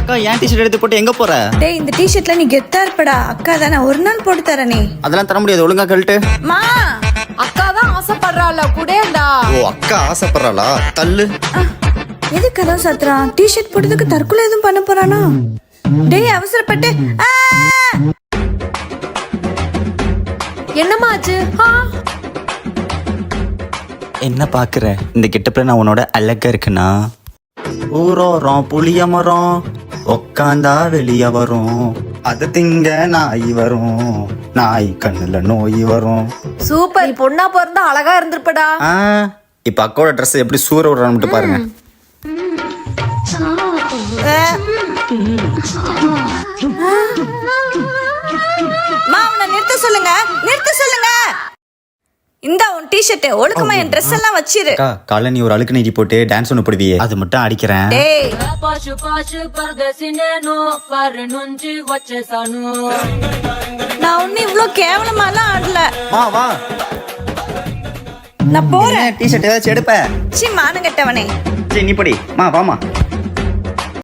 அக்கா ஏன் டிஷர்ட் எடுத்து போட்டு எங்க போற? டேய் இந்த டிஷர்ட்ல நீ கெத்தா இருப்படா. அக்கா தானே ஒரு நாள் போட்டு தரனே. அதெல்லாம் தர முடியாது, ஒழுங்கா கழட்டு. மா அக்கா தான் ஆசைப்படுறாள் கூடேண்டா. ஓ அக்கா ஆசைப்படுறாளா? தள்ளு. எதுக்கு கதவு சாத்துறான்? டிஷர்ட் போட்டதுக்கு தற்கொலை எதுவும் பண்ண போறானா? டேய் அவசரப்பட்டு என்னம்மா ஆச்சு? என்ன பாக்குற? இந்த கெட்டப்ல நான் உன்னோட அழகா இருக்குன்னா ஊரோரம் புளிய மரம் உக்காந்தா வெளிய வரும், அது திங்க நாய் வரும், நாய் கண்ணுல நோய் வரும். சூப்பர், பொண்ணா பிறந்தா அழகா இருந்திருப்படா. இப்ப அக்காவோட ட்ரெஸ் எப்படி சூற விடுறான்னு மட்டும் பாருங்க. மா அவனை நிறுத்த சொல்லுங்க, நிறுத்த சொல்லுங்க. இந்த உன் டிஷர்ட் ஒழுக்கமா என் ட்ரெஸ் எல்லாம் வச்சிரு. அக்கா காலைல நீ ஒரு அழுக்கு நீட்டி போட்டு டான்ஸ் ஒண்ணு போடுவியே, அது மட்டும் அடிக்கிறேன். டேய் நான் ஒன்னும் இவ்ளோ கேவலமாலாம் ஆடல. வா நான் போறேன். டிஷர்ட் ஏதாச்சும் எடுப்ப. சி மானங்கட்டவனே. சரி நீ படி. வாமா.